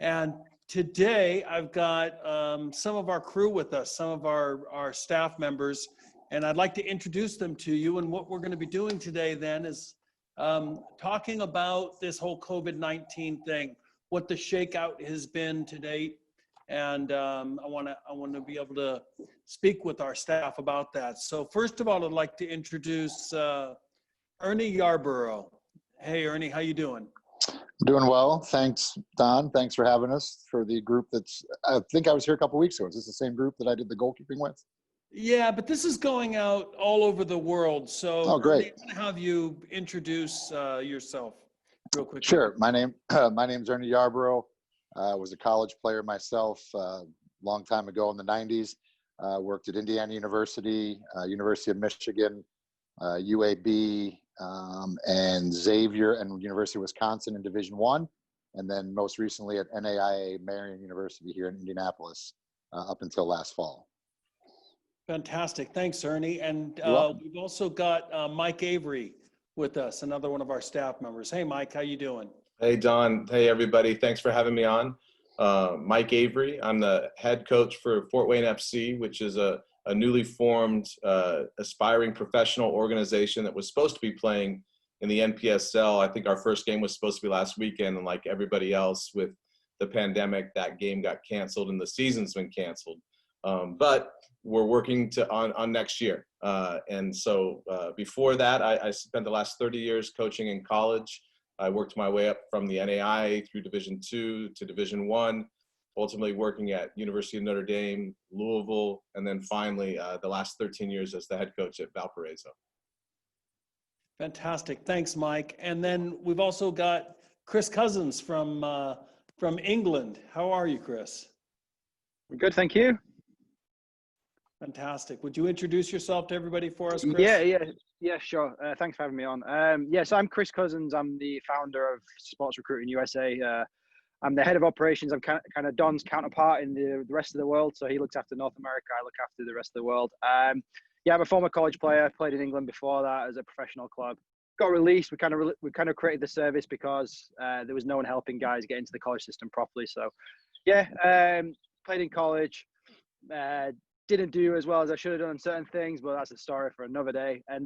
And today I've got some of our crew with us, some of our staff members, and I'd like to introduce them to you. And what we're going to be doing today then is talking about this whole COVID-19 thing, what the shakeout has been to date. And I want to be able to speak with our staff about that. So first of all, I'd like to introduce Ernie Yarborough. Hey, Ernie, how you doing? Doing well. Thanks, Don. Thanks for having us for the group I think I was here a couple of weeks ago. Is this the same group that I did the goalkeeping with? Yeah, but this is going out all over the world. So great. Ernie, I'm gonna have you introduce yourself real quick. Sure. My name's Ernie Yarborough. I was a college player myself a long time ago in the 90s. Worked at Indiana University, University of Michigan, UAB, and Xavier and University of Wisconsin in Division I, and then most recently at NAIA Marion University here in Indianapolis up until last fall. Fantastic. Thanks, Ernie. And we've also got Mike Avery with us, another one of our staff members. Hey, Mike, how you doing? Hey, Don. Hey, everybody. Thanks for having me on. Mike Avery. I'm the head coach for Fort Wayne FC, which is a newly formed aspiring professional organization that was supposed to be playing in the NPSL. I think our first game was supposed to be last weekend, and like everybody else with the pandemic, that game got canceled and the season's been canceled. But we're working on next year. And so before that, I spent the last 30 years coaching in college. I worked my way up from the NAIA through Division II to Division I, ultimately working at University of Notre Dame, Louisville, and then finally the last 13 years as the head coach at Valparaiso. Fantastic. Thanks, Mike. And then we've also got Chris Cousins from England. How are you, Chris? I'm good, thank you. Fantastic. Would you introduce yourself to everybody for us, Chris? Yeah, sure. Thanks for having me on. So I'm Chris Cousins. I'm the founder of Sports Recruiting USA. I'm the head of operations. I'm kind of Don's counterpart in the rest of the world. So he looks after North America. I look after the rest of the world. I'm a former college player. Played in England before that as a professional club. Got released. We kind of created the service because there was no one helping guys get into the college system properly. So played in college. Didn't do as well as I should have done on certain things, but that's a story for another day. And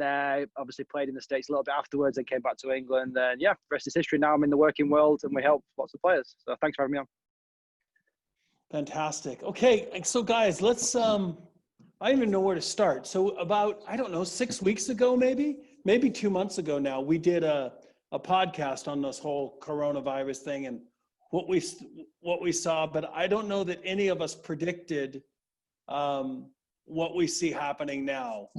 obviously played in the States a little bit afterwards and came back to England. And rest is history. Now I'm in the working world and we help lots of players. So thanks for having me on. Fantastic. Okay, so guys, let's, I don't even know where to start. So about, 6 weeks ago, maybe 2 months ago now, we did a podcast on this whole coronavirus thing and what we saw, but I don't know that any of us predicted what we see happening now.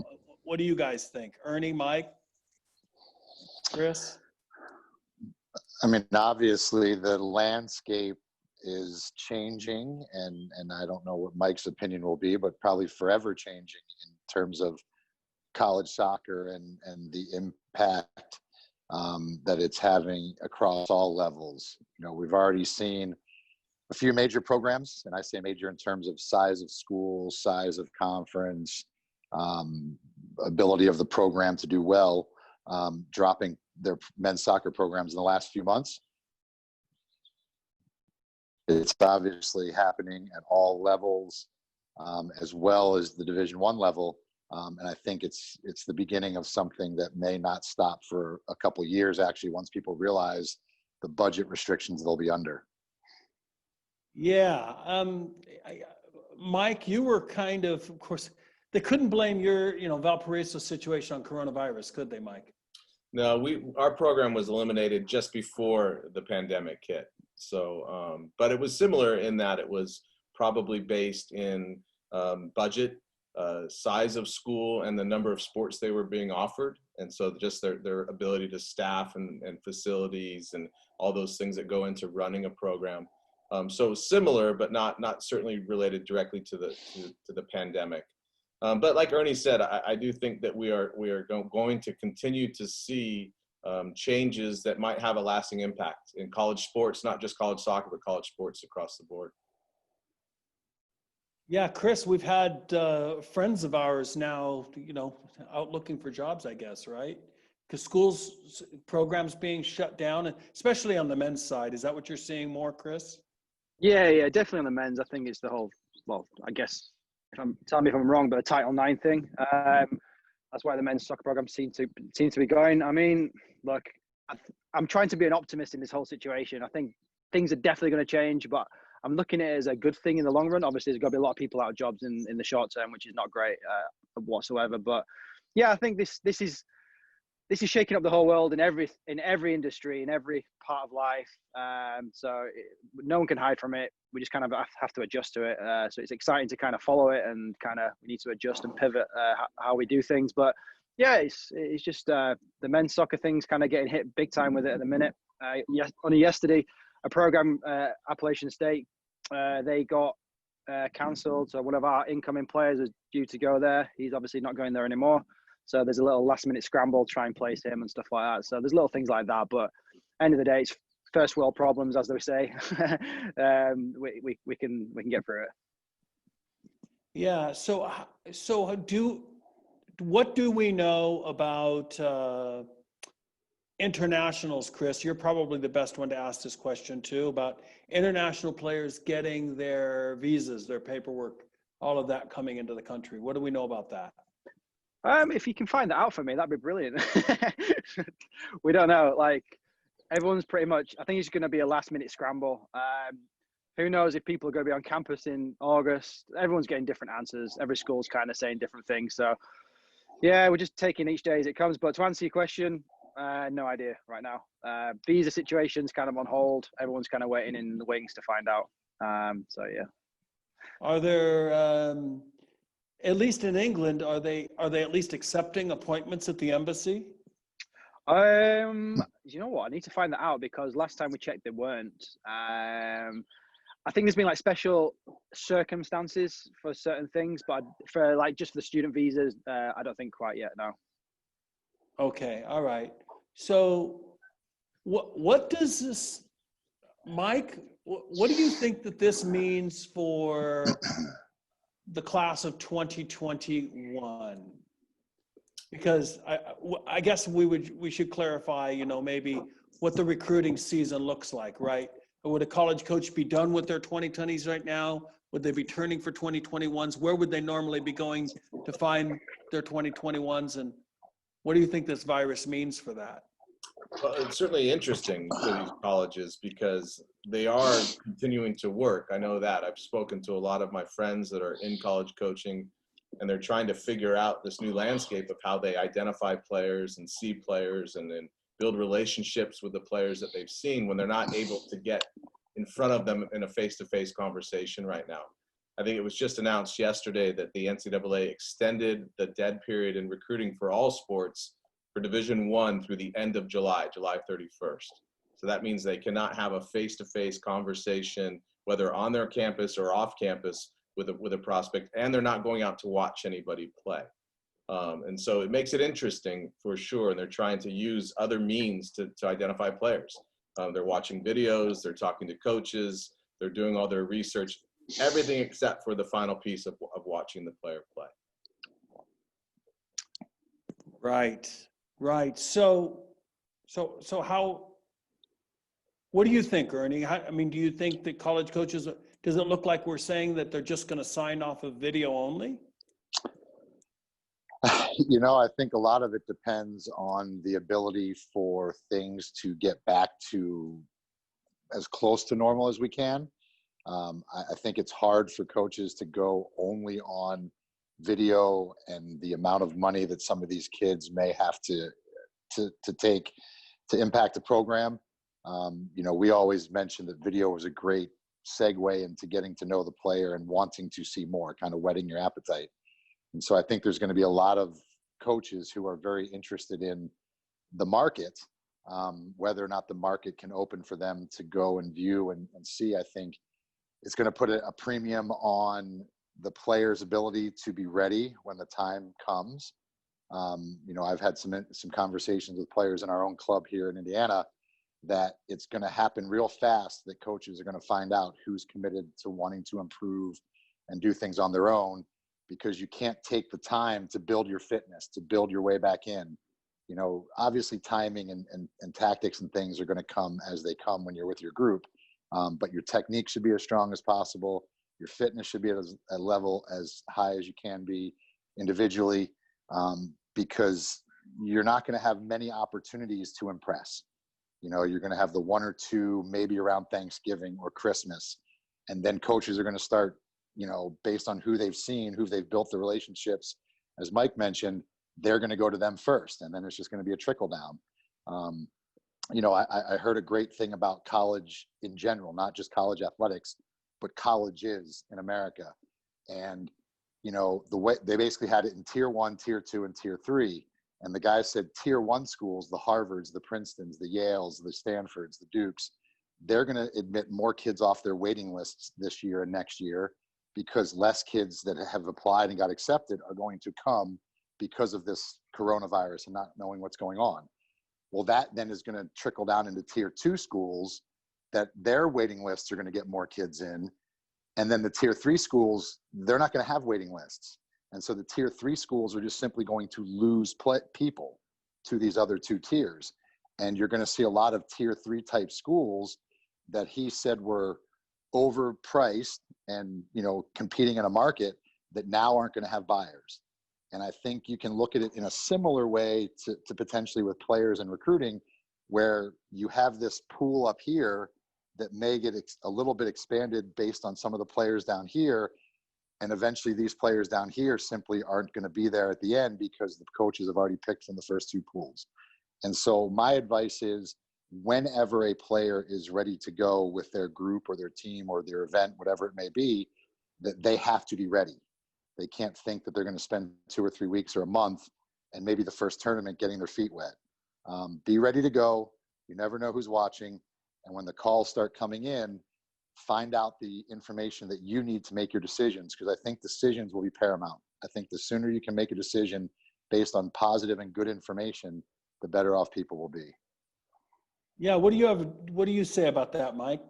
What do you guys think? Ernie, Mike, Chris? I mean, obviously the landscape is changing and I don't know what Mike's opinion will be, but probably forever changing in terms of college soccer and the impact that it's having across all levels. We've already seen a few major programs, and I say major in terms of size of school, size of conference, ability of the program to do well, dropping their men's soccer programs in the last few months. It's obviously happening at all levels, as well as the Division I level, and I think it's the beginning of something that may not stop for a couple of years, actually, once people realize the budget restrictions they'll be under. Yeah, Mike, you were of course, they couldn't blame your, Valparaiso situation on coronavirus, could they, Mike? No, our program was eliminated just before the pandemic hit. So, but it was similar in that it was probably based in budget, size of school, and the number of sports they were being offered. And so just their ability to staff and facilities and all those things that go into running a program. So similar, but not certainly related directly to the pandemic. But like Ernie said, I do think that we are going to continue to see changes that might have a lasting impact in college sports, not just college soccer, but college sports across the board. Yeah, Chris, we've had friends of ours now, out looking for jobs, I guess, right? Because programs being shut down, especially on the men's side. Is that what you're seeing more, Chris? Yeah, definitely on the men's. I think it's the whole, well, I guess, tell me if I'm wrong, but the Title IX thing. That's why the men's soccer program seems to be going. I mean, look, I'm trying to be an optimist in this whole situation. I think things are definitely going to change, but I'm looking at it as a good thing in the long run. Obviously, there's going to be a lot of people out of jobs in the short term, which is not great whatsoever. But yeah, I think this is shaking up the whole world in every industry, in every part of life. No one can hide from it. We just kind of have to adjust to it. So it's exciting to kind of follow it, and kind of we need to adjust and pivot how we do things. But yeah, it's just the men's soccer thing's kind of getting hit big time with it at the minute. Only yesterday, a program, Appalachian State, they got cancelled. So one of our incoming players is due to go there. He's obviously not going there anymore. So there's a little last minute scramble to try and place him and stuff like that. So there's little things like that. But end of the day, it's first world problems, as they say. We can get through it. Yeah. So what do we know about internationals, Chris? You're probably the best one to ask this question too, about international players getting their visas, their paperwork, all of that coming into the country. What do we know about that? If you can find that out for me, that'd be brilliant. We don't know. Like, everyone's pretty much, I think it's going to be a last minute scramble. Who knows if people are going to be on campus in August? Everyone's getting different answers. Every school's kind of saying different things. So yeah, we're just taking each day as it comes. But to answer your question, no idea right now. Visa situation's kind of on hold. Everyone's kind of waiting in the wings to find out. So yeah. Are there, at least in England, are they at least accepting appointments at the embassy? You know what? I need to find that out, because last time we checked, they weren't. I think there's been like special circumstances for certain things, but for like just for the student visas, I don't think quite yet. No. Okay. All right. So what does this, Mike, what do you think that this means for the class of 2021? Because I guess we should clarify, maybe what the recruiting season looks like, right? Would a college coach be done with their 2020s right now? Would they be turning for 2021s? Where would they normally be going to find their 2021s? And what do you think this virus means for that? Well, it's certainly interesting for these colleges because they are continuing to work. I know that. I've spoken to a lot of my friends that are in college coaching, and they're trying to figure out this new landscape of how they identify players and see players and then build relationships with the players that they've seen when they're not able to get in front of them in a face-to-face conversation right now. I think it was just announced yesterday that the NCAA extended the dead period in recruiting for all sports for Division I through the end of July 31st. So that means they cannot have a face-to-face conversation, whether on their campus or off campus, with a prospect, and they're not going out to watch anybody play. And so it makes it interesting for sure. And they're trying to use other means to identify players. They're watching videos, they're talking to coaches, they're doing all their research, everything except for the final piece of watching the player play. Right. So how, what do you think, Ernie? Do you think that college coaches, does it look like we're saying that they're just going to sign off of video only? I think a lot of it depends on the ability for things to get back to as close to normal as we can. I think it's hard for coaches to go only on video, and the amount of money that some of these kids may have to take to impact the program. We always mention that video was a great segue into getting to know the player and wanting to see more, kind of whetting your appetite. And so I think there's going to be a lot of coaches who are very interested in the market, whether or not the market can open for them to go and view and see. I think it's going to put a premium on the player's ability to be ready when the time comes. I've had some conversations with players in our own club here in Indiana that it's going to happen real fast, that coaches are going to find out who's committed to wanting to improve and do things on their own, because you can't take the time to build your fitness, to build your way back in. Obviously timing and tactics and things are going to come as they come when you're with your group. But your technique should be as strong as possible. Your fitness should be at a level as high as you can be individually, because you're not going to have many opportunities to impress. You know, you're going to have the one or two, maybe around Thanksgiving or Christmas. And then coaches are going to start, you know, based on who they've seen, who they've built the relationships. As Mike mentioned, they're going to go to them first. And then it's just going to be a trickle down. You know, I heard a great thing about college in general, not just college athletics, but colleges in America. And, you know, the way they basically had it in tier 1, tier 2, and tier 3. And the guy said tier 1 schools, the Harvards, the Princetons, the Yales, the Stanfords, the Dukes, they're going to admit more kids off their waiting lists this year and next year, because less kids that have applied and got accepted are going to come because of this coronavirus and not knowing what's going on. Well, that then is going to trickle down into tier 2 schools, that their waiting lists are going to get more kids in. And then the tier 3 schools, they're not going to have waiting lists. And so the tier 3 schools are just simply going to lose people to these other 2 tiers. And you're going to see a lot of tier 3 type schools that he said were overpriced and, you know, competing in a market that now aren't going to have buyers. And I think you can look at it in a similar way to potentially with players and recruiting, where you have this pool up here that may get a little bit expanded based on some of the players down here. And eventually these players down here simply aren't going to be there at the end because the coaches have already picked from the first 2 pools. And so my advice is, whenever a player is ready to go with their group or their team or their event, whatever it may be, that they have to be ready. They can't think that they're going to spend 2 or 3 weeks or a month and maybe the first tournament getting their feet wet. Be ready to go. You never know who's watching. And when the calls start coming in, find out the information that you need to make your decisions, because I think decisions will be paramount. I think the sooner you can make a decision based on positive and good information, the better off people will be. Yeah. What do you say about that, Mike?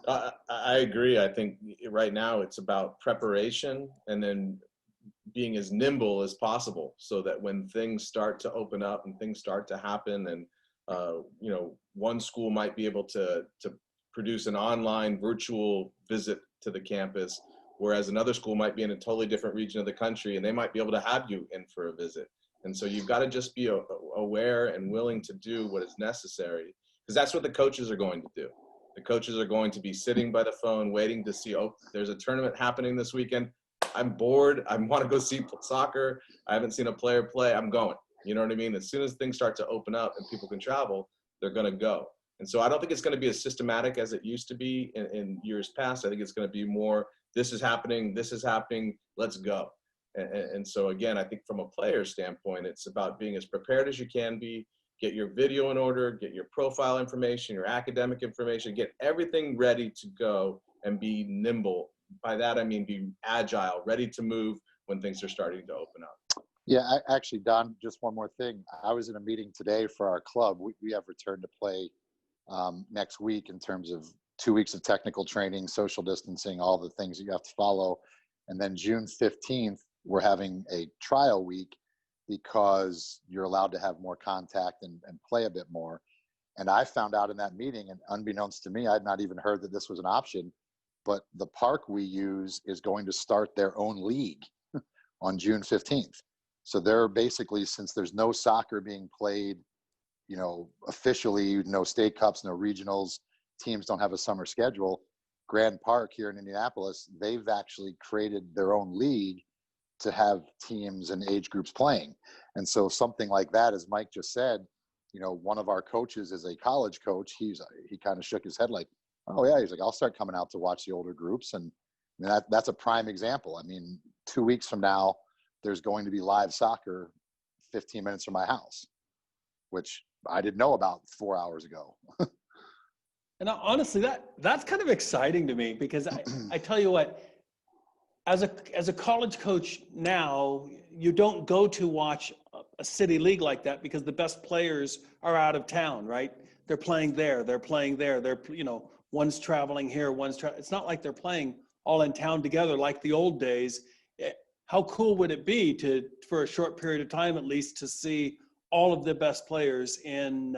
I agree. I think right now it's about preparation and then being as nimble as possible, so that when things start to open up and things start to happen, and you know, one school might be able to produce an online virtual visit to the campus, whereas another school might be in a totally different region of the country and they might be able to have you in for a visit. And so you've got to just be aware and willing to do what is necessary, because that's what the coaches are going to do. The coaches are going to be sitting by the phone waiting to see, oh, there's a tournament happening this weekend. I'm bored. I want to go see soccer. I haven't seen a player play. I'm going. You know what I mean? As soon as things start to open up and people can travel, they're going to go. And so I don't think it's going to be as systematic as it used to be in years past. I think it's going to be more, this is happening, let's go. And so again, I think from a player standpoint, it's about being as prepared as you can be, get your video in order, get your profile information, your academic information, get everything ready to go and be nimble. By that, I mean be agile, ready to move when things are starting to open up. Yeah, actually, Don, just one more thing. I was in a meeting today for our club. We have returned to play next week in terms of 2 weeks of technical training, social distancing, all the things that you have to follow. And then June 15th, we're having a trial week because you're allowed to have more contact and play a bit more. And I found out in that meeting, and unbeknownst to me, I'd not even heard that this was an option, but the park we use is going to start their own league on June 15th. So they're basically, since there's no soccer being played, you know, officially, no state cups, no regionals, teams don't have a summer schedule. Grand Park here in Indianapolis, they've actually created their own league to have teams and age groups playing. And so something like that, as Mike just said, you know, one of our coaches is a college coach. He kind of shook his head like, oh yeah, he's like, I'll start coming out to watch the older groups. And that's a prime example. I mean, 2 weeks from now, there's going to be live soccer 15 minutes from my house, which I didn't know about 4 hours ago. And honestly, that's kind of exciting to me, because I tell you what, as a college coach now, you don't go to watch a city league like that because the best players are out of town, right? They're playing there. They're, you know, one's traveling here, it's not like they're playing all in town together like the old days. How cool would it be for a short period of time, at least, to see all of the best players in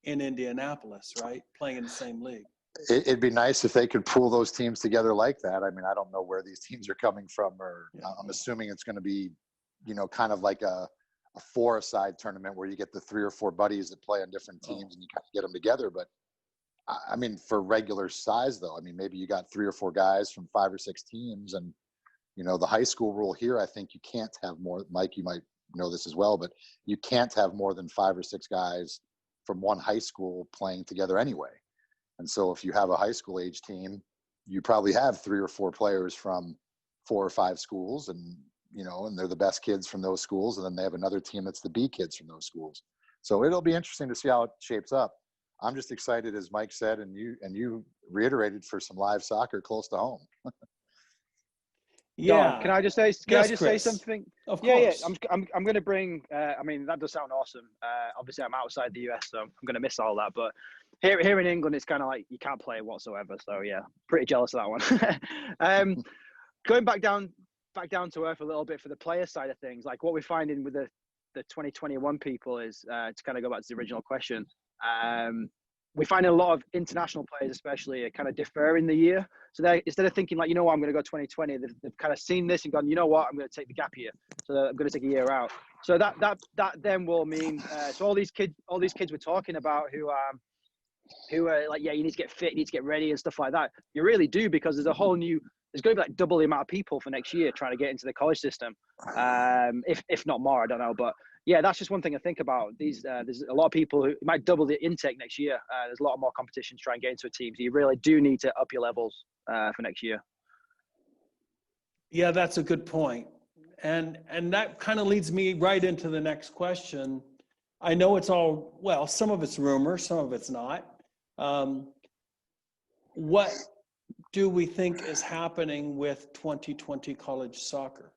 Indianapolis, right? Playing in the same league. It'd be nice if they could pool those teams together like that. I mean, I don't know where these teams are coming from, or Yeah. I'm assuming it's going to be, kind of like a four-a-side tournament where you get the 3 or 4 buddies that play on different teams and you kind of get them together. But I mean, for regular size though, I mean, maybe you got 3 or 4 guys from 5 or 6 teams, and the high school rule here, I think you can't have more. Mike, you might know this as well, but you can't have more than 5 or 6 guys from one high school playing together anyway. And so if you have a high school age team, you probably have 3 or 4 players from 4 or 5 schools, and and they're the best kids from those schools, and then they have another team that's the B kids from those schools. So it'll be interesting to see how it shapes up. I'm just excited, as Mike said, and you reiterated, for some live soccer close to home. Yeah. Don, can I just say? Yes, say Chris. something? Of Yeah. course. I'm going to bring. I mean, that does sound awesome. Obviously, I'm outside the US, so I'm going to miss all that. But here in England, it's kind of like you can't play whatsoever. So yeah, pretty jealous of that one. Going back down to earth a little bit for the player side of things, like what we're finding with the 2021 people is, to kind of go back to the original question, we find a lot of international players especially are kind of deferring the year. So they, instead of thinking like, I'm going to go 2020, they've kind of seen this and gone, I'm going to take the gap year. So I'm going to take a year out. So that then will mean, so all these kids we're talking about who are like, yeah, you need to get fit, you need to get ready and stuff like that. You really do, because there's going to be like double the amount of people for next year trying to get into the college system. If not more, I don't know. But yeah, that's just one thing to think about. There's a lot of people who might double the intake next year. There's a lot more competition to try and get into a team. So you really do need to up your levels for next year. Yeah, that's a good point. And that kind of leads me right into the next question. I know it's all, well, some of it's rumor, some of it's not. What do we think is happening with 2020 college soccer?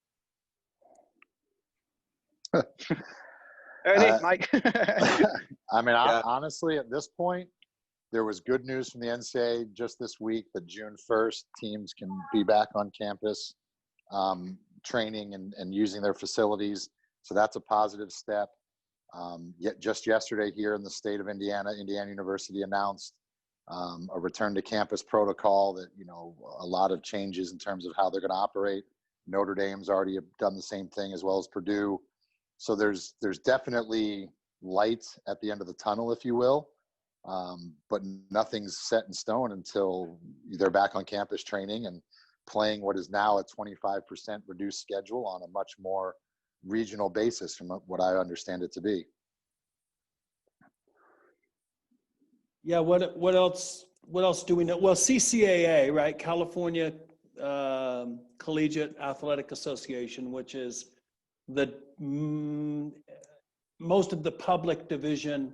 Ernie, Mike. I mean, Yeah. honestly, at this point, there was good news from the NCAA just this week that June 1st, teams can be back on campus training and using their facilities. So that's a positive step. Yet just yesterday here in the state of Indiana University announced a return to campus protocol that, a lot of changes in terms of how they're going to operate. Notre Dame's already done the same thing, as well as Purdue. So there's definitely light at the end of the tunnel, if you will. But nothing's set in stone until they're back on campus training and playing what is now a 25% reduced schedule on a much more regional basis, from what I understand it to be. Yeah, what else do we know? Well, CCAA, right? California Collegiate Athletic Association, which is the most of the public division,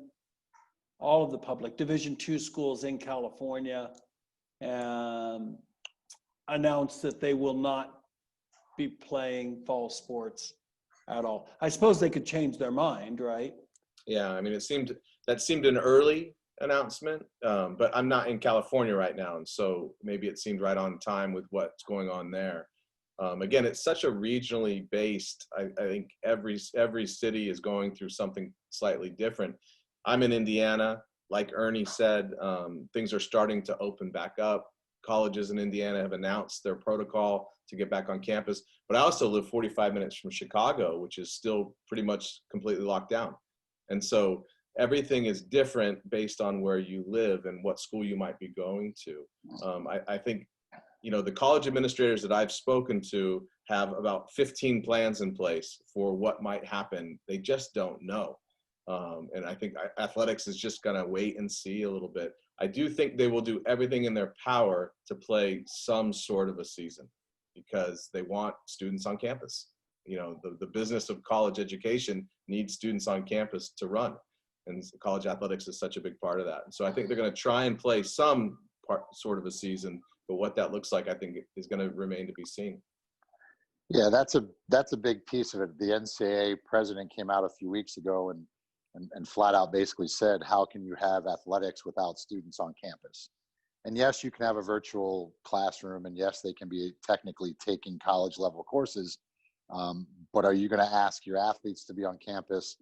all of the public Division II schools in California, announced that they will not be playing fall sports at all. I suppose they could change their mind, right? Yeah, I mean, that seemed an early announcement, but I'm not in California right now, and so maybe it seemed right on time with what's going on there. Again, it's such a regionally based. I think every city is going through something slightly different. I'm in Indiana, like Ernie said, things are starting to open back up. Colleges in Indiana have announced their protocol to get back on campus, but I also live 45 minutes from Chicago, which is still pretty much completely locked down. And so everything is different based on where you live and what school you might be going to. I think, the college administrators that I've spoken to have about 15 plans in place for what might happen. They just don't know. And I think athletics is just going to wait and see a little bit. I do think they will do everything in their power to play some sort of a season, because they want students on campus. The business of college education needs students on campus to run. And college athletics is such a big part of that. And so I think they're going to try and play some sort of a season, but what that looks like, I think, is going to remain to be seen. Yeah, that's a big piece of it. The NCAA president came out a few weeks ago and flat out basically said, how can you have athletics without students on campus? And yes, you can have a virtual classroom, and yes, they can be technically taking college level courses. But are you going to ask your athletes to be on campus,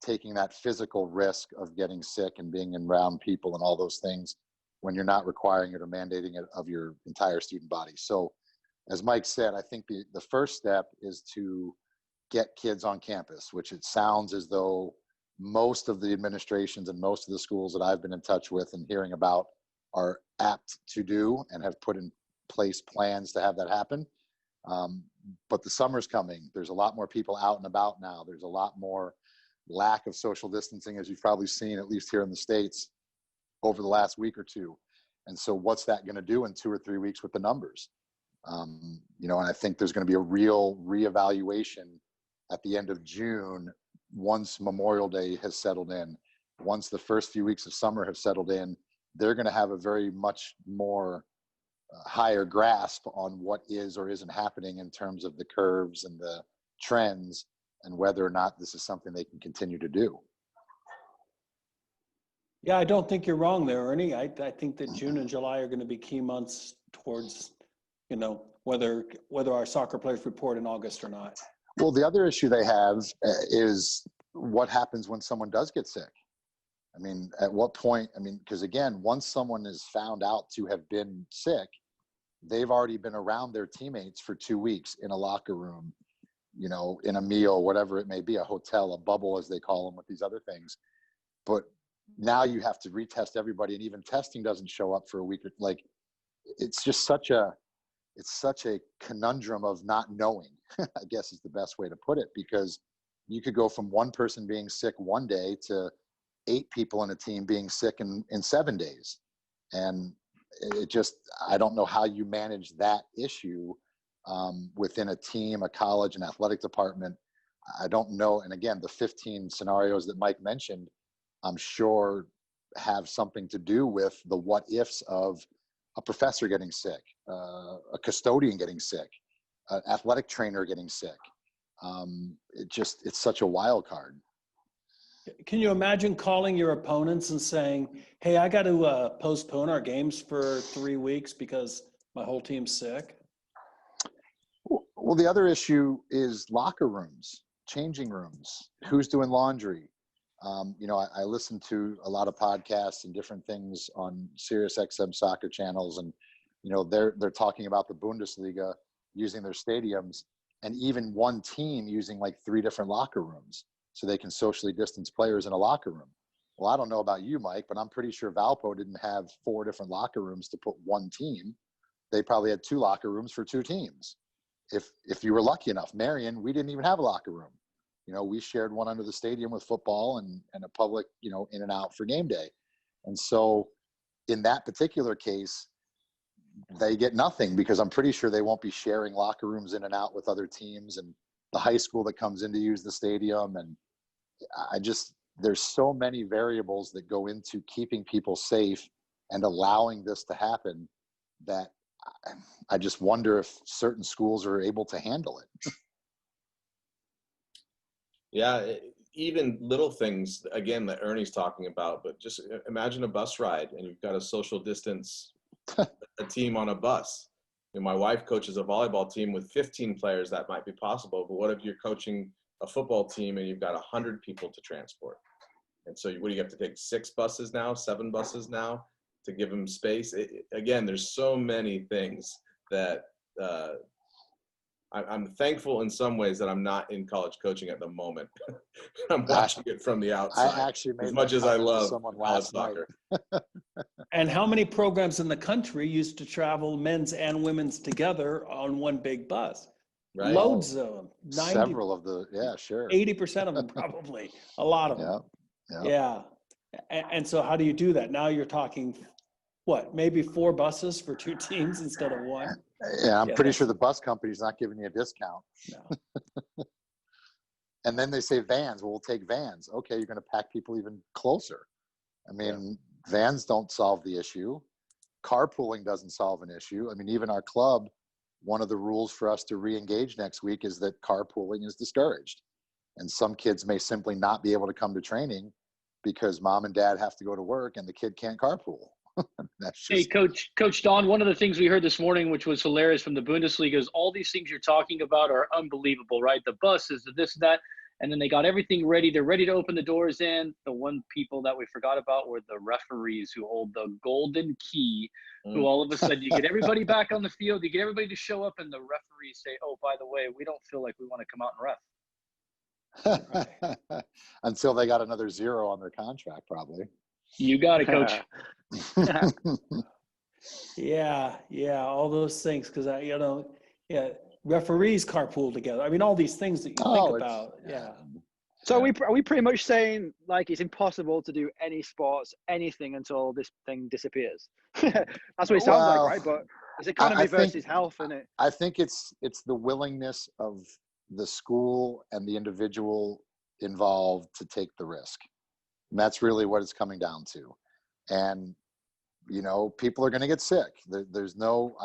taking that physical risk of getting sick and being around people and all those things? when you're not requiring it or mandating it of your entire student body. So as Mike said, I think the first step is to get kids on campus, which it sounds as though most of the administrations and most of the schools that I've been in touch with and hearing about are apt to do and have put in place plans to have that happen. But the summer's coming. There's a lot more people out and about now. There's a lot more lack of social distancing, as you've probably seen, at least here in the States, over the last week or two. And so what's that going to do in 2 or 3 weeks with the numbers? You know, and I think there's going to be a real reevaluation at the end of June once Memorial Day has settled in. Once the first few weeks of summer have settled in, they're going to have a very much more higher grasp on what is or isn't happening in terms of the curves and the trends and whether or not this is something they can continue to do. Yeah, I don't think you're wrong there, Ernie. I think that June and July are going to be key months towards, you know, whether our soccer players report in August or not. Well, the other issue they have is what happens when someone does get sick. I mean, at what point, I mean, because again, once someone is found out to have been sick, they've already been around their teammates for 2 weeks in a locker room, you know, in a meal, whatever it may be, a hotel, a bubble, as they call them with these other things. But now you have to retest everybody, and even testing doesn't show up for a week. Like, it's just such a conundrum of not knowing, I guess is the best way to put it, because you could go from one person being sick one day to 8 people in a team being sick in 7 days. And it just, I don't know how you manage that issue within a team, a college, an athletic department. I don't know. And again, the 15 scenarios that Mike mentioned, I'm sure have something to do with the what ifs of a professor getting sick, a custodian getting sick, an athletic trainer getting sick. It's such a wild card. Can you imagine calling your opponents and saying, hey, I got to postpone our games for 3 weeks because my whole team's sick? Well, the other issue is locker rooms, changing rooms, who's doing laundry. You know, I listen to a lot of podcasts and different things on Sirius XM soccer channels, and you know they're talking about the Bundesliga using their stadiums, and even one team using like 3 different locker rooms so they can socially distance players in a locker room. Well, I don't know about you, Mike, but I'm pretty sure Valpo didn't have 4 different locker rooms to put one team. They probably had 2 locker rooms for 2 teams. If you were lucky enough. Marion, we didn't even have a locker room. You know, we shared one under the stadium with football and a public, you know, in and out for game day. And so in that particular case, they get nothing because I'm pretty sure they won't be sharing locker rooms in and out with other teams and the high school that comes in to use the stadium. And there's so many variables that go into keeping people safe and allowing this to happen that I just wonder if certain schools are able to handle it. Yeah, even little things, again, that Ernie's talking about, but just imagine a bus ride and you've got a social distance a team on a bus. You know, my wife coaches a volleyball team with 15 players. That might be possible, but what if you're coaching a football team and you've got 100 people to transport? And so what do you have to take 6 buses now, 7 buses now to give them space? Again, there's so many things that I'm thankful in some ways that I'm not in college coaching at the moment. I'm watching it from the outside. I actually made as much as I love someone college last soccer. And how many programs in the country used to travel men's and women's together on one big bus? Right. Loads of them. 90, Several of the, yeah, sure. 80% of them probably. A lot of them. Yeah. And so how do you do that? Now you're talking, what, maybe 4 buses for 2 teams instead of 1? Yeah, I'm pretty sure the bus company's not giving you a discount. No. And then they say vans. Well, we'll take vans. Okay, you're going to pack people even closer. I mean, vans don't solve the issue. Carpooling doesn't solve an issue. I mean, even our club, one of the rules for us to re-engage next week is that carpooling is discouraged. And some kids may simply not be able to come to training because mom and dad have to go to work and the kid can't carpool. That's just... Hey, Coach Don, one of the things we heard this morning, which was hilarious from the Bundesliga, is all these things you're talking about are unbelievable, right? The buses, the this, that. And then they got everything ready. They're ready to open the doors in. The one people that we forgot about were the referees who hold the golden key, who all of a sudden you get everybody back on the field, you get everybody to show up, and the referees say, oh, by the way, we don't feel like we want to come out and ref. Until they got another 0 on their contract, probably. You got it, coach. Yeah, all those things, because referees carpool together. I mean, all these things that you think about. Yeah. So are we pretty much saying like it's impossible to do any sports, anything until this thing disappears? That's what it sounds like, right? But it's economy versus health, isn't it? I think it's the willingness of the school and the individual involved to take the risk. And that's really what it's coming down to. And, people are going to get sick. I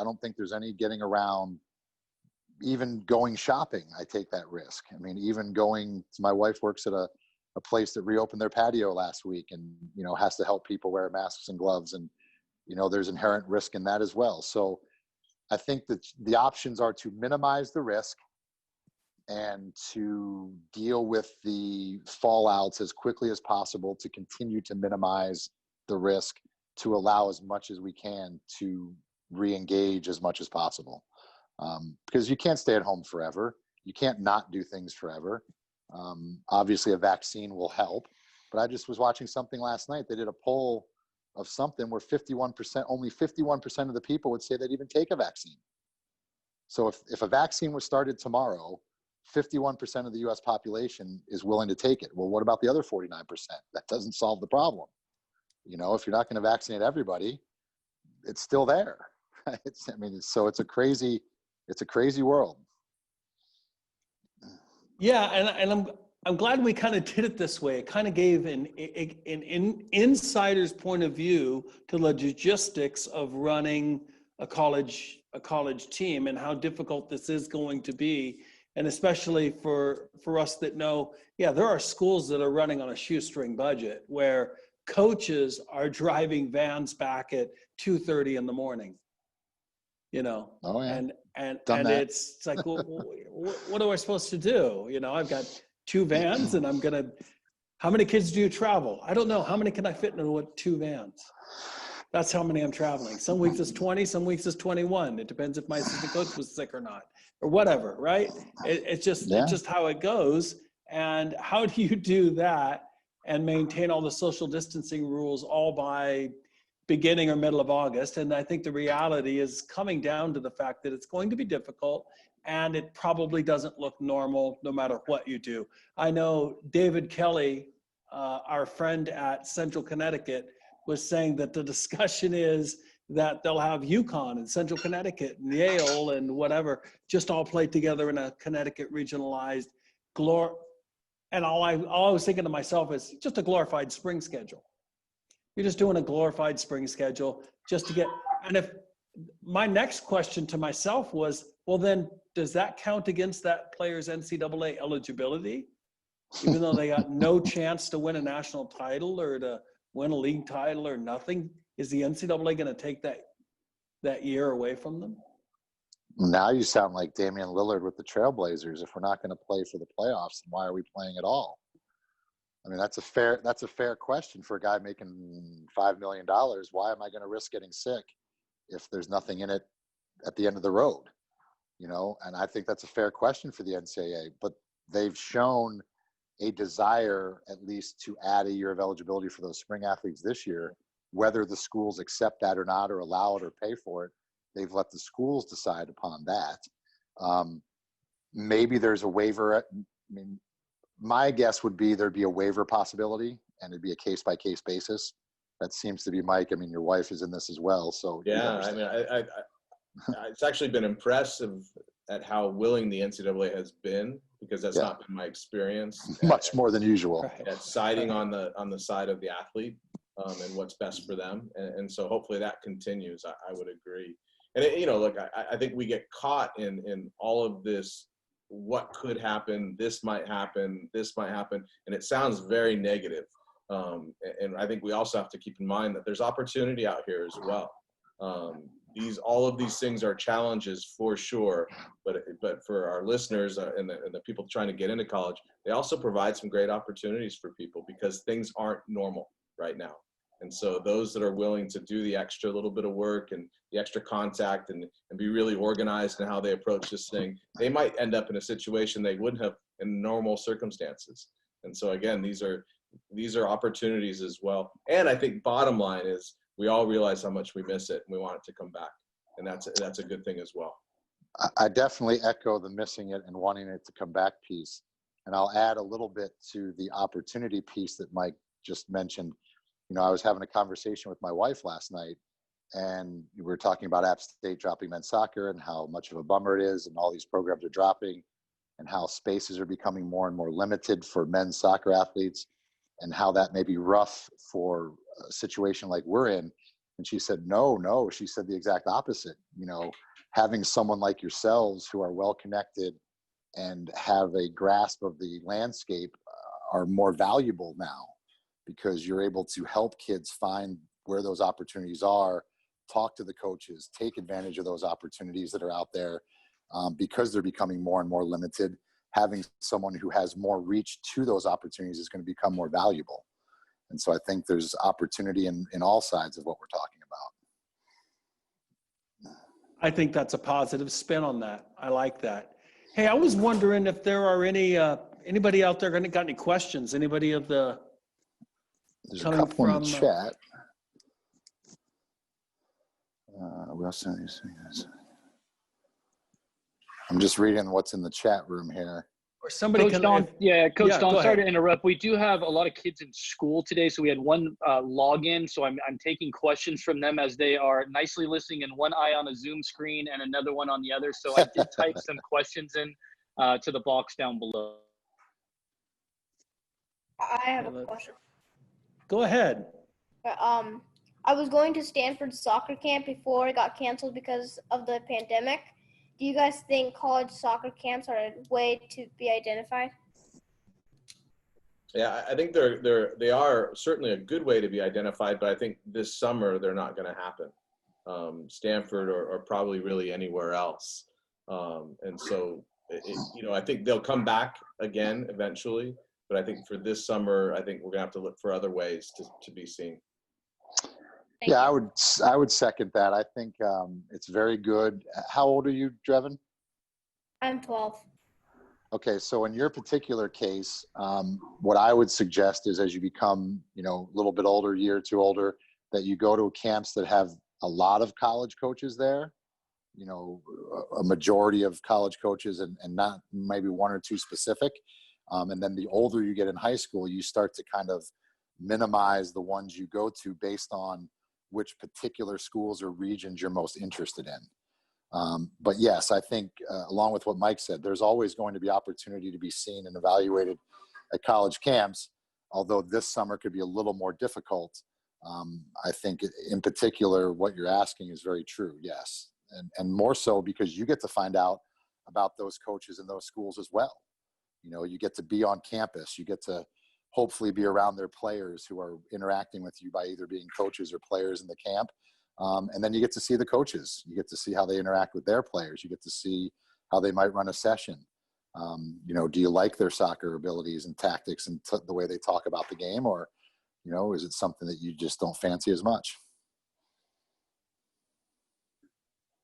don't think there's any getting around even going shopping. I take that risk. I mean, even my wife works at a place that reopened their patio last week and, has to help people wear masks and gloves. And, there's inherent risk in that as well. So I think that the options are to minimize the risk and to deal with the fallouts as quickly as possible, to continue to minimize the risk, to allow as much as we can to re-engage as much as possible. Because you can't stay at home forever. You can't not do things forever. Obviously a vaccine will help, but I just was watching something last night. They did a poll of something where only 51% of the people would say they'd even take a vaccine. So if a vaccine was started tomorrow, 51% of the US population is willing to take it. Well, what about the other 49%? That doesn't solve the problem. If you're not going to vaccinate everybody, it's still there. It's a crazy world. Yeah, and I'm glad we kind of did it this way. It kind of gave an insider's point of view to the logistics of running a college team and how difficult this is going to be, and especially for us that know, there are schools that are running on a shoestring budget where coaches are driving vans back at 2:30 in the morning. Oh, yeah. And it's like, well, what am I supposed to do? I've got 2 vans and how many kids do you travel? I don't know. How many can I fit into 2 vans? That's how many I'm traveling. Some weeks it's 20, some weeks it's 21. It depends if my assistant coach was sick or not, or whatever, right? It's just how it goes. And how do you do that and maintain all the social distancing rules all by beginning or middle of August? And I think the reality is coming down to the fact that it's going to be difficult, and it probably doesn't look normal no matter what you do. I know David Kelly, our friend at Central Connecticut, was saying that the discussion is that they'll have UConn and Central Connecticut and Yale and whatever just all play together in a Connecticut regionalized and all I was thinking to myself is just a glorified spring schedule. You're just doing a glorified spring schedule just to get, and if my next question to myself was, well, then does that count against that player's NCAA eligibility? Even though they got no chance to win a national title or to win a league title or nothing, is the NCAA going to take that year away from them? Now you sound like Damian Lillard with the Trailblazers. If we're not going to play for the playoffs, then why are we playing at all? I mean, that's a fair question for a guy making $5 million. Why am I going to risk getting sick if there's nothing in it at the end of the road? And I think that's a fair question for the NCAA, but they've shown a desire at least to add a year of eligibility for those spring athletes this year. Whether the schools accept that or not, or allow it or pay for it, they've let the schools decide upon that. Maybe there's a waiver. My guess would be there'd be a waiver possibility, and it'd be a case-by-case basis. That seems to be Mike. I mean, your wife is in this as well, so yeah. I mean, it's actually been impressive at how willing the NCAA has been, because that's not been my experience. Much more than usual. At siding on the side of the athlete and what's best for them, and so hopefully that continues. I would agree. And look, I think we get caught in all of this. What could happen? This might happen. This might happen, and it sounds very negative. And I think we also have to keep in mind that there's opportunity out here as well. all of these things are challenges for sure, but for our listeners and the people trying to get into college, they also provide some great opportunities for people because things aren't normal right now. And so those that are willing to do the extra little bit of work and the extra contact and be really organized in how they approach this thing, they might end up in a situation they wouldn't have in normal circumstances. And so again, these are opportunities as well. And I think bottom line is we all realize how much we miss it and we want it to come back. And that's a good thing as well. I definitely echo the missing it and wanting it to come back piece. And I'll add a little bit to the opportunity piece that Mike just mentioned. You know, I was having a conversation with my wife last night, and we were talking about App State dropping men's soccer and how much of a bummer it is, and all these programs are dropping, and how spaces are becoming more and more limited for men's soccer athletes, and how that may be rough for a situation like we're in. And she said, no, she said the exact opposite. You know, having someone like yourselves who are well connected and have a grasp of the landscape are more valuable now, because you're able to help kids find where those opportunities are, talk to the coaches, take advantage of those opportunities that are out there, because they're becoming more and more limited. Having someone who has more reach to those opportunities is going to become more valuable. And so I think there's opportunity in all sides of what we're talking about. I think that's a positive spin on that. I like that. Hey, I was wondering if there are anybody out there got any questions? Anybody of the There's a coming couple in from the chat. We also need these. I'm just reading what's in the chat room here. or somebody Coach can? Don, If, Coach yeah, Don, go sorry ahead. to interrupt. We do have a lot of kids in school today, so we had one login. So I'm taking questions from them as they are nicely listening in one eye on a Zoom screen and another one on the other. So I did type some questions in to the box down below. I have a question. Go ahead. I was going to Stanford's soccer camp before it got canceled because of the pandemic. Do you guys think college soccer camps are a way to be identified? Yeah, I think they are certainly a good way to be identified, but I think this summer they're not going to happen. Stanford or probably really anywhere else. And so, I think they'll come back again eventually, but I think for this summer, I think we're going to have to look for other ways to be seen. Yeah, I would second that. I think it's very good. How old are you, Drevin? I'm 12. Okay, so in your particular case, what I would suggest is as you become, a little bit older, a year or two older, that you go to camps that have a lot of college coaches there, a majority of college coaches and not maybe one or two specific. And then the older you get in high school, you start to kind of minimize the ones you go to based on which particular schools or regions you're most interested in. But yes, I think along with what Mike said, there's always going to be opportunity to be seen and evaluated at college camps, although this summer could be a little more difficult. I think in particular, what you're asking is very true. Yes. And more so because you get to find out about those coaches in those schools as well. You get to be on campus, you get to hopefully be around their players who are interacting with you by either being coaches or players in the camp. And then you get to see the coaches. You get to see how they interact with their players. You get to see how they might run a session. Do you like their soccer abilities and tactics and the way they talk about the game? Or, is it something that you just don't fancy as much?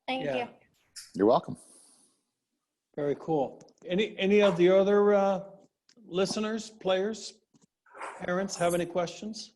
Thank you. You're welcome. Very cool. Any of the other listeners, players, parents have any questions?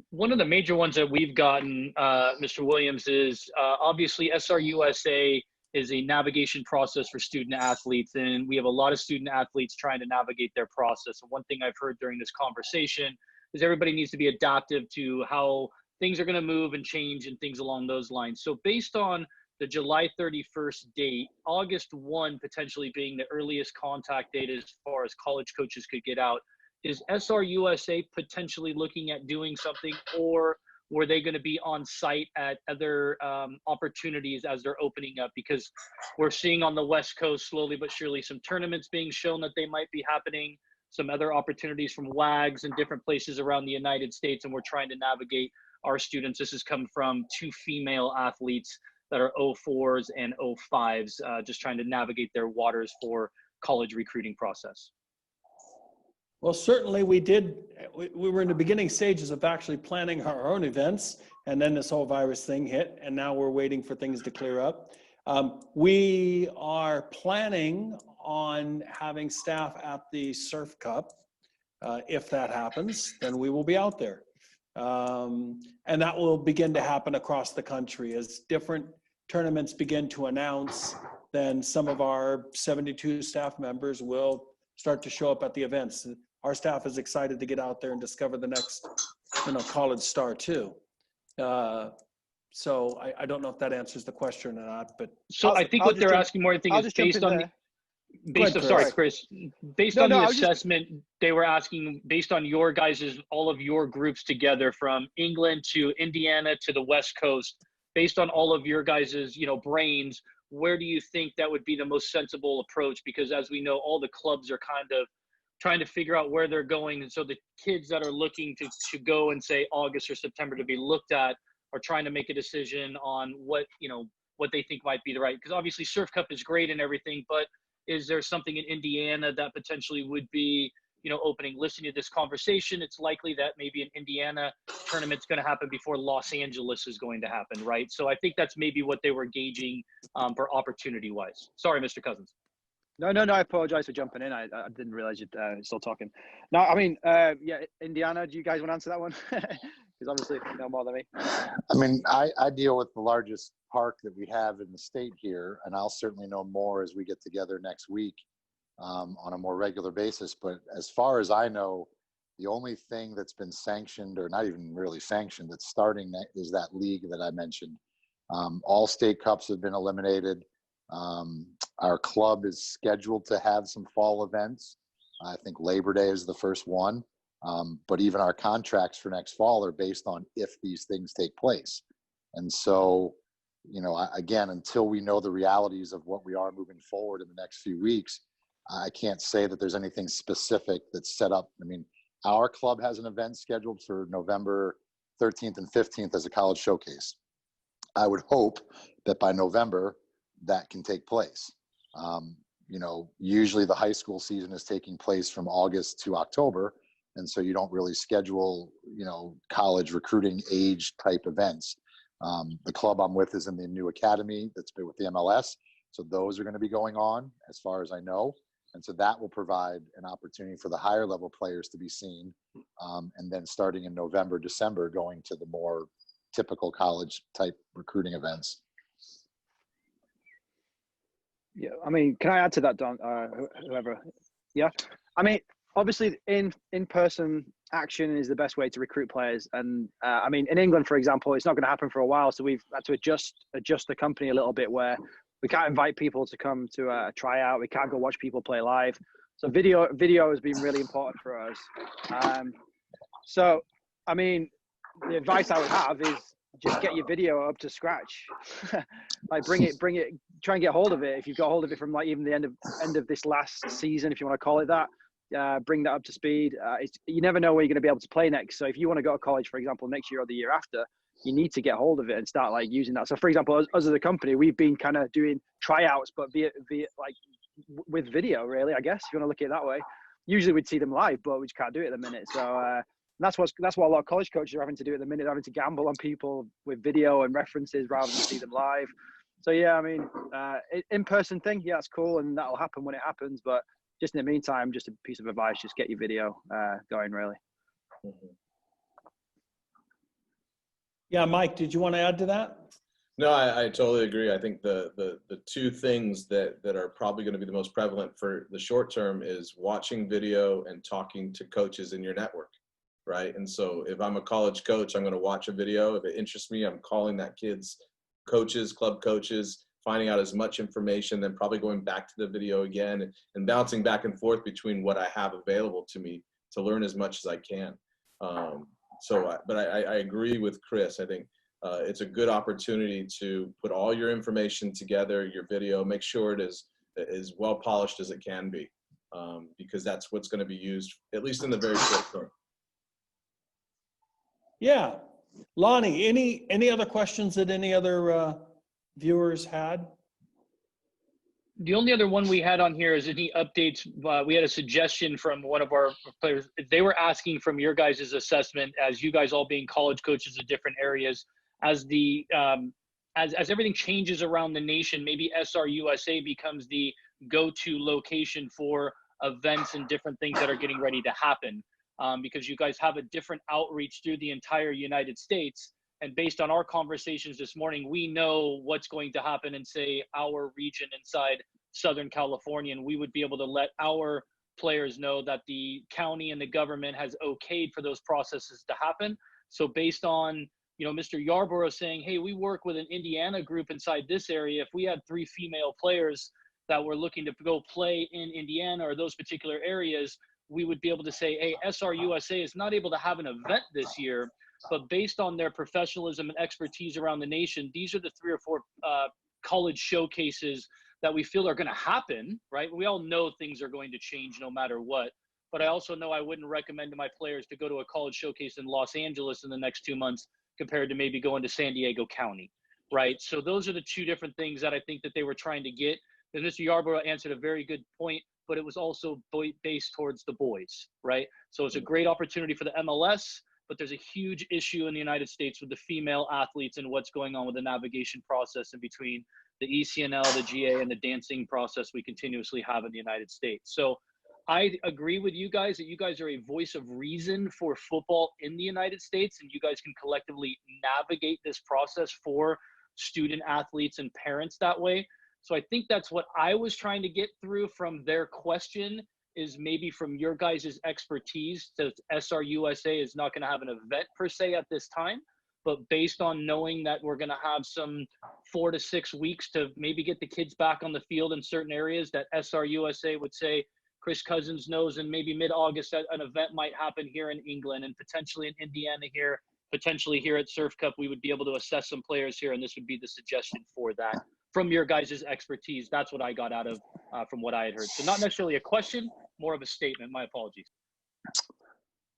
One of the major ones that we've gotten, Mr. Williams, is obviously SRUSA is a navigation process for student athletes, and we have a lot of student athletes trying to navigate their process. And one thing I've heard during this conversation is everybody needs to be adaptive to how things are going to move and change and things along those lines. So based on the July 31st date, August 1 potentially being the earliest contact date as far as college coaches could get out, is SRUSA potentially looking at doing something, or were they going to be on site at other opportunities as they're opening up? Because we're seeing on the West Coast slowly but surely some tournaments being shown that they might be happening, some other opportunities from WAGs and different places around the United States, and we're trying to navigate our students. This has come from 2 female athletes that are 04s and 05s, just trying to navigate their waters for college recruiting process. Well, certainly we did. We were in the beginning stages of actually planning our own events, and then this whole virus thing hit, and now we're waiting for things to clear up. We are planning on having staff at the Surf Cup. If that happens, then we will be out there. And that will begin to happen across the country as different tournaments begin to announce. Then some of our 72 staff members will start to show up at the events. Our staff is excited to get out there and discover the next, college star too. So I don't know if that answers the question or not, but. So I think what they're asking more, I think, is based on, sorry, Chris, based on the assessment, they were asking, based on your guys', all of your groups together from England to Indiana to the West Coast, based on all of your guys', brains, where do you think that would be the most sensible approach? Because as we know, all the clubs are kind of trying to figure out where they're going. And so the kids that are looking to go in, say, August or September to be looked at are trying to make a decision on what they think might be the right. Because obviously Surf Cup is great and everything, but is there something in Indiana that potentially would be, opening? Listening to this conversation, it's likely that maybe an Indiana tournament's going to happen before Los Angeles is going to happen, right? So I think that's maybe what they were gauging for opportunity-wise. Sorry, Mr. Cousins. No, I apologize for jumping in. I didn't realize you'd still talking. No, I mean, Indiana, do you guys want to answer that one? Because obviously you know more than me. I mean, I deal with the largest park that we have in the state here, and I'll certainly know more as we get together next week on a more regular basis. But as far as I know, the only thing that's been sanctioned, or not even really sanctioned, that's starting is that league that I mentioned. All state cups have been eliminated. Our club is scheduled to have some fall events. I think Labor Day is the first one. But even our contracts for next fall are based on if these things take place. And so, again, until we know the realities of what we are moving forward in the next few weeks, I can't say that there's anything specific that's set up. I mean, our club has an event scheduled for November 13th and 15th as a college showcase. I would hope that by November that can take place. Usually the high school season is taking place from August to October. And so you don't really schedule, college recruiting age type events. The club I'm with is in the new academy that's been with the MLS. So those are going to be going on as far as I know. And so that will provide an opportunity for the higher level players to be seen. And then starting in November, December, going to the more typical college type recruiting events. Yeah, I mean, can I add to that, Don? Whoever. Yeah, I mean, obviously, in-person action is the best way to recruit players. And I mean, in England, for example, it's not going to happen for a while. So we've had to adjust the company a little bit, where we can't invite people to come to a tryout. We can't go watch people play live. So video has been really important for us. So, I mean, the advice I would have is just get your video up to scratch. Like bring it, try and get hold of it. If you've got hold of it from like even the end of this last season, if you want to call it that, bring that up to speed. You never know where you're going to be able to play next. So if you want to go to college, for example, next year or the year after, you need to get hold of it and start like using that. So for example, us as a company, we've been kind of doing tryouts, but via like with video, really, I guess, if you want to look at it that way. Usually we'd see them live, but we just can't do it at the minute. So that's what a lot of college coaches are having to do at the minute. They're having to gamble on people with video and references rather than see them live. So yeah, I mean, in-person thing, yeah, it's cool, and that'll happen when it happens. But just in the meantime, just a piece of advice: just get your video going, really. Yeah, Mike, did you want to add to that? No, I totally agree. I think the two things that are probably going to be the most prevalent for the short term is watching video and talking to coaches in your network, right? And so if I'm a college coach, I'm going to watch a video. If it interests me, I'm calling that kid's coaches, club coaches, finding out as much information, then probably going back to the video again and bouncing back and forth between what I have available to me to learn as much as I can. But I agree with Chris. I think it's a good opportunity to put all your information together, your video, make sure it is as well polished as it can be, because that's what's going to be used, at least in the very short term. Yeah, Lonnie, any other questions that any other viewers had? The only other one we had on here is any updates. We had a suggestion from one of our players. They were asking from your guys' assessment, as you guys all being college coaches of different areas, as the as everything changes around the nation, maybe SRUSA becomes the go-to location for events and different things that are getting ready to happen, because you guys have a different outreach through the entire United States. And based on our conversations this morning, we know what's going to happen in, say, our region inside Southern California, and we would be able to let our players know that the county and the government has okayed for those processes to happen. So based on, Mr. Yarborough saying, hey, we work with an Indiana group inside this area. If we had 3 female players that were looking to go play in Indiana or those particular areas, we would be able to say, hey, SRUSA is not able to have an event this year, but based on their professionalism and expertise around the nation, these are the 3 or 4 college showcases that we feel are going to happen, right? We all know things are going to change no matter what, but I also know I wouldn't recommend to my players to go to a college showcase in Los Angeles in the next 2 months compared to maybe going to San Diego County, right? So those are the 2 different things that I think that they were trying to get. And Mr. Yarborough answered a very good point, but it was also based towards the boys, right? So it's a great opportunity for the MLS, but there's a huge issue in the United States with the female athletes and what's going on with the navigation process in between the ECNL, the GA, and the dancing process we continuously have in the United States. So I agree with you guys that you guys are a voice of reason for football in the United States, and you guys can collectively navigate this process for student athletes and parents that way. So I think that's what I was trying to get through from their question, is maybe from your guys' expertise that SRUSA is not going to have an event per se at this time, but based on knowing that we're going to have some 4 to 6 weeks to maybe get the kids back on the field in certain areas, that SRUSA would say, Chris Cousins knows in maybe mid-August that an event might happen here in England and potentially in Indiana here, potentially here at Surf Cup, we would be able to assess some players here, and this would be the suggestion for that. From your guys' expertise, that's what I got out of from what I had heard. So not necessarily a question, more of a statement. My apologies.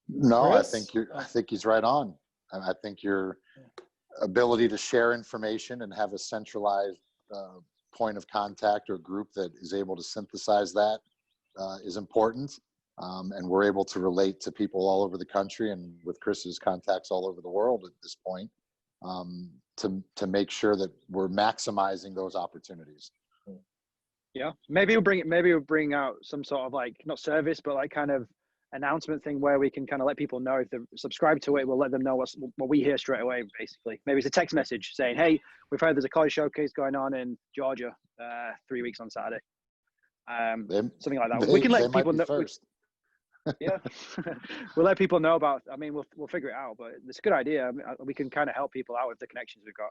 No, Chris? I think he's right on. And I think your ability to share information and have a centralized point of contact or group that is able to synthesize that is important. And we're able to relate to people all over the country, and with Chris's contacts all over the world at this point, to make sure that we're maximizing those opportunities. Yeah, maybe we'll bring out some sort of, like, not service, but like kind of announcement thing where we can kind of let people know if they subscribe to it. We'll let them know what we hear straight away. Basically, maybe it's a text message saying, "Hey, we've heard there's a college showcase going on in Georgia 3 weeks on Saturday." Something like that. We can let people know. Yeah, we'll let people know about. I mean, we'll figure it out, but it's a good idea. I mean, we can kind of help people out with the connections we've got.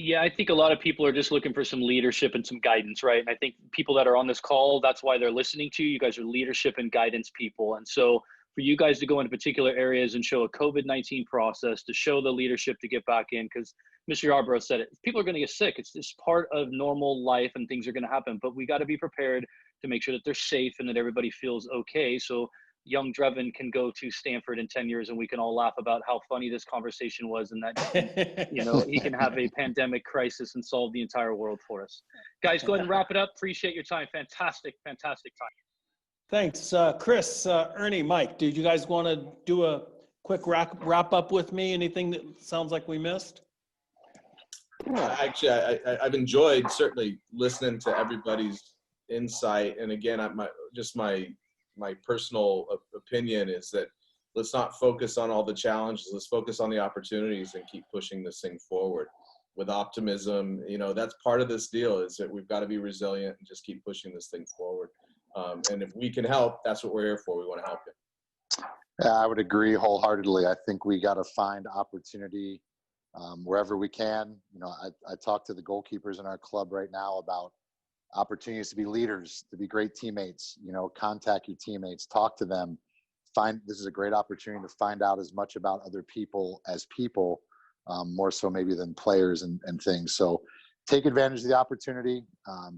Yeah, I think a lot of people are just looking for some leadership and some guidance, right? And I think people that are on this call, that's why they're listening to you. You guys are leadership and guidance people. And so for you guys to go into particular areas and show a COVID-19 process, to show the leadership to get back in, because Mr. Yarborough said it, people are going to get sick. It's just part of normal life and things are going to happen, but we got to be prepared to make sure that they're safe and that everybody feels okay. So young Drevin can go to Stanford in 10 years and we can all laugh about how funny this conversation was, and that he can have a pandemic crisis and solve the entire world for us. Guys, go ahead and wrap it up. Appreciate your time. Fantastic time. Thanks. Chris, Ernie, Mike, did you guys want to do a quick wrap up with me? Anything that sounds like we missed? Actually, I've enjoyed certainly listening to everybody's insight. And again, my personal opinion is that let's not focus on all the challenges. Let's focus on the opportunities and keep pushing this thing forward with optimism. That's part of this deal, is that we've got to be resilient and just keep pushing this thing forward. And if we can help, that's what we're here for. We want to help you. Yeah, I would agree wholeheartedly. I think we got to find opportunity wherever we can. I talk to the goalkeepers in our club right now about opportunities to be leaders, to be great teammates. Contact your teammates, talk to them. This is a great opportunity to find out as much about other people as people, more so maybe than players and things. So take advantage of the opportunity.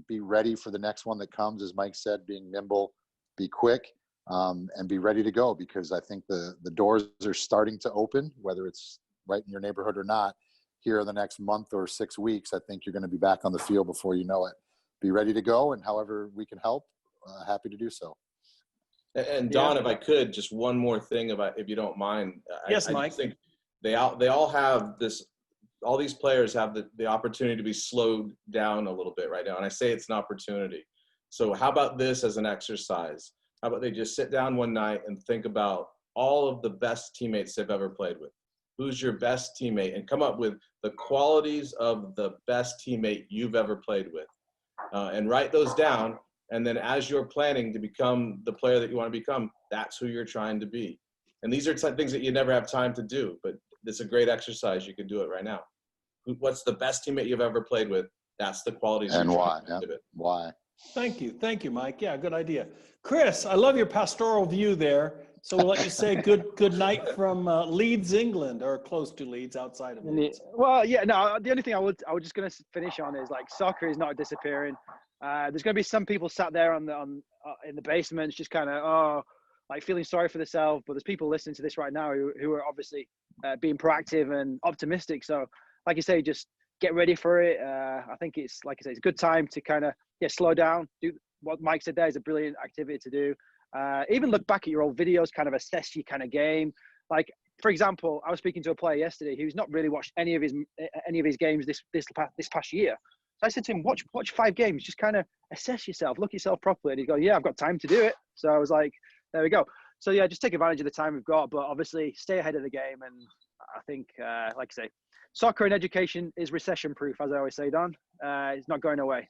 Be ready for the next one that comes, as Mike said, being nimble, be quick, and be ready to go, because I think the doors are starting to open, whether it's right in your neighborhood or not, here in the next month or 6 weeks, I think you're going to be back on the field before you know it. Be ready to go, and however we can help, happy to do so. And Don, if I could, just one more thing, if you don't mind. Yes, I Mike. think they all have this. All these players have the opportunity to be slowed down a little bit right now, and I say it's an opportunity. So how about this as an exercise? How about they just sit down one night and think about all of the best teammates they've ever played with? Who's your best teammate? And come up with the qualities of the best teammate you've ever played with, and write those down. And then as you're planning to become the player that you want to become, that's who you're trying to be. And these are things that you never have time to do, but it's a great exercise. You can do it right now. What's the best teammate you've ever played with? That's the qualities. And why? Yeah. Why? Thank you, Mike. Yeah, good idea. Chris, I love your pastoral view there. So we'll let you say good night from Leeds, England, or close to Leeds, outside of Leeds. Well, yeah, no. The only thing I was just going to finish on is, like, soccer is not disappearing. There's going to be some people sat there in the basements, just kind of like feeling sorry for themselves. But there's people listening to this right now who are obviously being proactive and optimistic. So, like you say, just get ready for it. I think it's, like I say, it's a good time to kind of slow down. Do what Mike said there is a brilliant activity to do. Even look back at your old videos, kind of assess your kind of game. Like, for example, I was speaking to a player yesterday who's not really watched any of his games this past year. So I said to him, watch 5 games, just kind of assess yourself, look yourself properly. And he'd go, yeah, I've got time to do it. So I was like, there we go. So yeah, just take advantage of the time we've got, but obviously stay ahead of the game. And I think, like I say, soccer and education is recession proof, as I always say, Don. It's not going away.